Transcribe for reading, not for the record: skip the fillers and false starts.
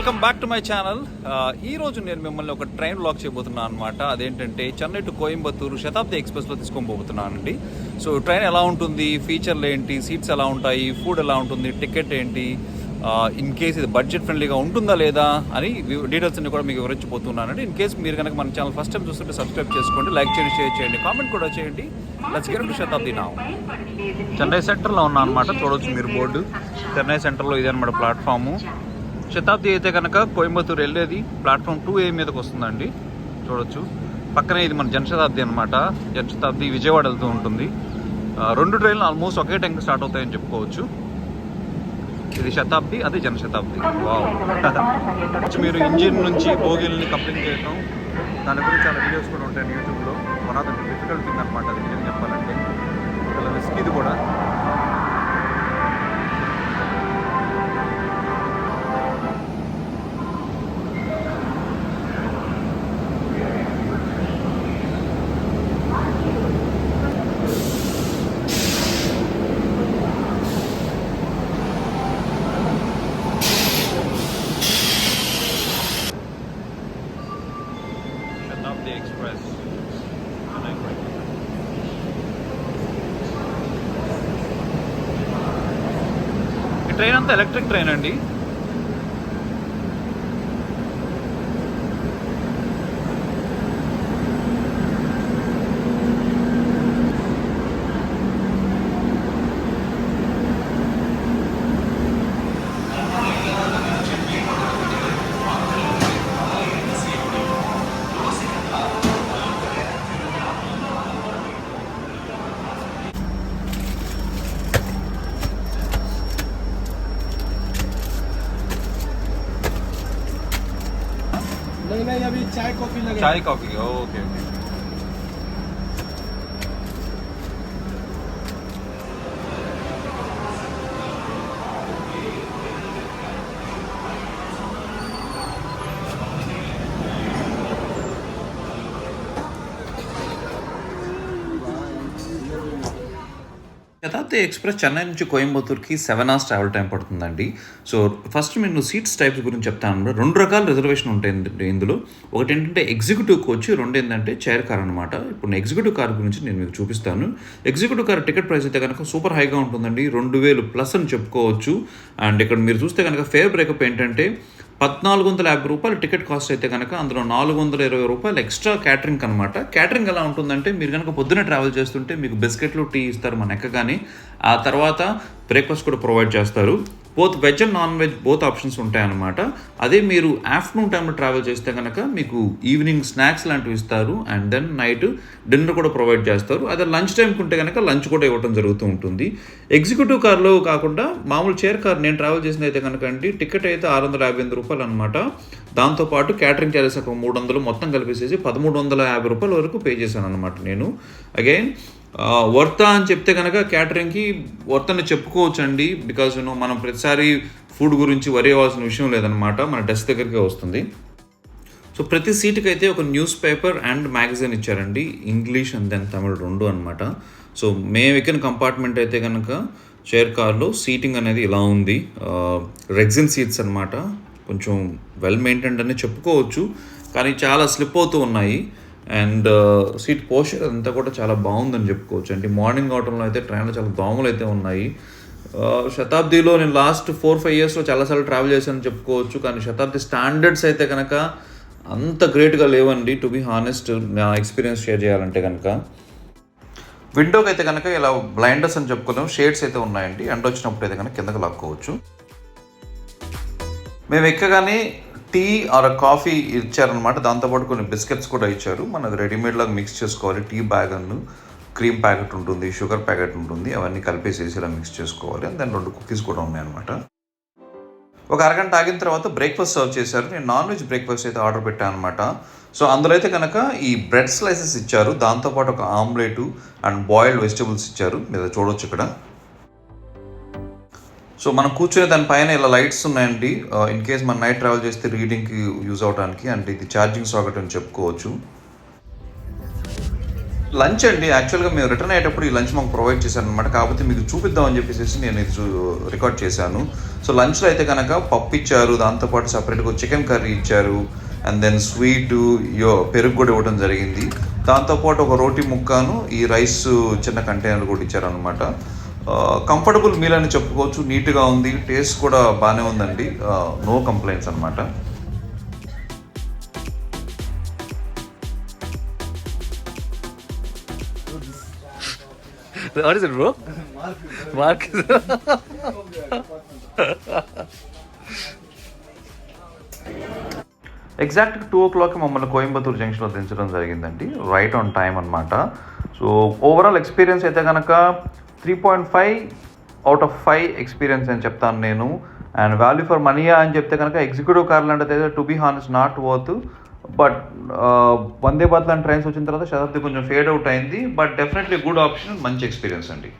Welcome back to my channel. ఈరోజు నేను మిమ్మల్ని ఒక ట్రైన్ బ్లాక్ చేయబోతున్నాను అనమాట. అదేంటంటే చెన్నై టు కోయంబత్తూరు శతాబ్ది ఎక్స్ప్రెస్లో తీసుకొని పోతున్నానండి. సో ట్రైన్ ఎలా ఉంటుంది, ఫీచర్లు ఏంటి, సీట్స్ ఎలా ఉంటాయి, ఫుడ్ ఎలా ఉంటుంది, టికెట్ ఏంటి, ఇన్ కేస్ ఇది బడ్జెట్ ఫ్రెండ్లీగా ఉంటుందా లేదా అని డీటెయిల్స్ అన్ని కూడా మీకు వివరించబోతున్నానండి. ఇన్ కేస్ మీరు కనుక మన ఛానల్ ఫస్ట్ టైం చూస్తుంటే సబ్స్క్రైబ్ చేసుకోండి, లైక్ చేయండి, షేర్ చేయండి, కామెంట్ కూడా చేయండి. Let's get to Shatabdi now. Chennai సెంటర్లో ఉన్నా అనమాట. చూడవచ్చు మీరు బోర్డు. చెన్నై సెంటర్లో ఇది అనమాట ప్లాట్ఫాము. శతాబ్ది అయితే కనుక కోయంబత్తూరు వెళ్ళేది ప్లాట్ఫామ్ 2A మీదకి వస్తుందండి. చూడొచ్చు పక్కనే ఇది మన జనశతాబ్ది అనమాట. జనశతాబ్ది విజయవాడ వెళ్తూ ఉంటుంది. రెండు ట్రైన్లు ఆల్మోస్ట్ ఒకే టైంకి స్టార్ట్ అవుతాయని చెప్పుకోవచ్చు. ఇది శతాబ్ది, అది జనశతాబ్ది. వావ్. మీరు ఇంజిన్ నుంచి బోగిల్ని కంప్లీట్ చేయడం, దాని గురించి చాలా వీడియోస్ కూడా ఉంటాయి యూట్యూబ్లో. One of the difficult thing అనమాట అది నిజంగా చెప్పాలంటే. చాలా రిస్క్ ఇది కూడా. శతాబ్ది ఎక్స్ప్రెస్ ఈ ట్రైన్ అంతా ఎలక్ట్రిక్ ట్రైన్ అండి. नहीं अभी चाय कॉफी लगे. चाय कॉफी ओके. శతాబ్ది ఎక్స్ప్రెస్ చెన్నై నుంచి కోయంబత్తూర్కి 7 hours ట్రావెల్ టైం పడుతుందండి. సో ఫస్ట్ నేను సీట్స్ టైప్స్ గురించి చెప్తాను. 2 రకాల రిజర్వేషన్ ఉంటాయి ఇందులో. ఒకటి ఏంటంటే ఎగ్జిక్యూటివ్ కోచ్, రెండు ఏంటంటే చైర్ కార్ అనమాట. ఇప్పుడు ఎగ్జిక్యూటివ్ కార్ గురించి నేను మీకు చూపిస్తాను. ఎగ్జిక్యూటివ్ కార్ టికెట్ ప్రైస్ అయితే కనుక సూపర్ హైగా ఉంటుందండి. 2000+ అని చెప్పుకోవచ్చు. అండ్ ఇక్కడ మీరు చూస్తే కనుక ఫేర్ బ్రేకప్ ఏంటంటే 1450 రూపాయలు టికెట్ కాస్ట్ అయితే కనుక అందులో 420 రూపాయలు ఎక్స్ట్రా క్యాటరింగ్ అనమాట. క్యాటరింగ్ ఎలా ఉంటుందంటే మీరు కనుక పొద్దున్నే ట్రావెల్ చేస్తుంటే మీకు బిస్కెట్లు, టీ ఇస్తారు మన ఎక్కగానే. ఆ తర్వాత బ్రేక్ఫాస్ట్ కూడా ప్రొవైడ్ చేస్తారు. Both veg and non veg both options ఉంటాయన్నమాట. అదే మీరు ఆఫ్టర్నూన్ టైంలో ట్రావెల్ చేస్తే కనుక మీకు ఈవినింగ్ స్నాక్స్ లాంటివి ఇస్తారు. అండ్ దెన్ నైట్ డిన్నర్ కూడా ప్రొవైడ్ చేస్తారు. అదే లంచ్ టైంకి ఉంటే కనుక లంచ్ కూడా ఇవ్వడం జరుగుతూ ఉంటుంది. ఎగ్జిక్యూటివ్ కార్లో కాకుండా మామూలు చైర్ కార్ నేను ట్రావెల్ చేసిన అయితే కనుక అండి టికెట్ అయితే 658 రూపాయలు అనమాట. దాంతోపాటు క్యాటరింగ్ చార్జెస్ ఒక 300 మొత్తం కలిపేసేసి 1350 రూపాయల వరకు పే చేశాను అనమాట నేను. అగైన్ వర్తా అని చెప్తే కనుక క్యాటరింగ్కి వర్తని చెప్పుకోవచ్చు అండి. బికాజ్ మనం ప్రతిసారి ఫుడ్ గురించి వరి అవ్వాల్సిన విషయం లేదనమాట. మన డెస్క్ దగ్గరికే వస్తుంది. సో ప్రతి సీటుకి అయితే ఒక న్యూస్ పేపర్ అండ్ మ్యాగజైన్ ఇచ్చారండి. ఇంగ్లీష్ అండ్ దెన్ తమిళ్ రెండు అనమాట. సో మేము ఎక్కిన కంపార్ట్మెంట్ అయితే కనుక చైర్ కార్లో సీటింగ్ అనేది ఇలా ఉంది. రెగ్జిన్ సీట్స్ అనమాట. కొంచెం వెల్ మెయింటైన్డ్ అని చెప్పుకోవచ్చు, కానీ చాలా స్లిప్ అవుతూ ఉన్నాయి. అండ్ సీట్ పోస్చర్ అంతా కూడా చాలా బాగుందని చెప్పుకోవచ్చు అండి. మార్నింగ్ అవటంలో అయితే ట్రైన్లో చాలా దోమలు అయితే ఉన్నాయి. శతాబ్దిలో నేను లాస్ట్ 4-5 yearsలో చాలాసార్లు ట్రావెల్ చేశానని చెప్పుకోవచ్చు, కానీ శతాబ్ది స్టాండర్డ్స్ అయితే కనుక అంత గ్రేట్గా లేవండి. టు బీ హానెస్ట్ నా ఎక్స్పీరియన్స్ షేర్ చేయాలంటే కనుక విండోకి అయితే కనుక ఇలా బ్లైండర్స్ అని చెప్పుకున్నాం, షేడ్స్ అయితే ఉన్నాయండి. ఎండ వచ్చినప్పుడు అయితే కనుక కిందకి లాక్కోవచ్చు. మేము ఎక్కగానే టీ ఆర్ కాఫీ ఇచ్చారనమాట. దాంతోపాటు కొన్ని బిస్కెట్స్ కూడా ఇచ్చారు. మనది రెడీమేడ్ లాగా మిక్స్ చేసుకోవాలి. టీ బ్యాగ్ అన్ను క్రీమ్ ప్యాకెట్ ఉంటుంది, షుగర్ ప్యాకెట్ ఉంటుంది, అవన్నీ కలిపేసేసి ఇలా మిక్స్ చేసుకోవాలి. అండ్ దాని 2 కుకీస్ కూడా ఉన్నాయన్నమాట. ఒక అరగంట ఆగిన తర్వాత బ్రేక్ఫాస్ట్ సర్వ్ చేశారు. నేను నాన్ వెజ్ బ్రేక్ఫాస్ట్ అయితే ఆర్డర్ పెట్టాను అనమాట. సో అందులో అయితే కనుక ఈ బ్రెడ్ స్లైసెస్ ఇచ్చారు, దాంతోపాటు ఒక ఆమ్లెట్ అండ్ బాయిల్డ్ వెజిటబుల్స్ ఇచ్చారు. మీరు చూడవచ్చు ఇక్కడ. సో మనం కూర్చునే దానిపైన ఇలా లైట్స్ ఉన్నాయండి. ఇన్ కేస్ మనం నైట్ ట్రావెల్ చేస్తే రీడింగ్కి యూజ్ అవడానికి. అంటే ఇది ఛార్జింగ్ సాకెట్ అని చెప్పుకోవచ్చు. లంచ్ అండి యాక్చువల్గా మేము రిటర్న్ అయ్యేటప్పుడు ఈ లంచ్ మాకు ప్రొవైడ్ చేశాను అనమాట. కాకపోతే మీకు చూపిద్దామని చెప్పేసి నేను ఇది రికార్డ్ చేశాను. సో లంచ్లో అయితే కనుక పప్పు ఇచ్చారు, దాంతోపాటు సపరేట్గా చికెన్ కర్రీ ఇచ్చారు, అండ్ దెన్ స్వీటు పెరుగు కూడా ఇవ్వడం జరిగింది. దాంతోపాటు ఒక రోటీ ముక్కను ఈ రైస్ చిన్న కంటైనర్ కూడా ఇచ్చారనమాట. కంఫర్టబుల్ మీల్ అని చెప్పుకోవచ్చు. నీట్గా ఉంది, టేస్ట్ కూడా బాగానే ఉందండి. నో కంప్లైంట్స్ అనమాట. What is it, bro? Mark. Exact 2 o'clock మమ్మల్ని కోయంబత్తూరు జంక్షన్లో దించడం జరిగిందండి. రైట్ ఆన్ టైం అనమాట. సో ఓవరాల్ ఎక్స్పీరియన్స్ అయితే కనుక 3.5 out of 5 ఎక్స్పీరియన్స్ అని చెప్తాను నేను. అండ్ వాల్యూ ఫర్ మనీయా అని చెప్తే కనుక ఎగ్జిక్యూటివ్ కార్లు అంటే to be honest not worth. But Vande Bharat లాంటి ట్రైన్స్ వచ్చిన తర్వాత శతాబ్ది కొంచెం ఫేడ్ అవుట్ అయింది. బట్ డెఫినెట్లీ గుడ్ ఆప్షన్, మంచి ఎక్స్పీరియన్స్ అండి.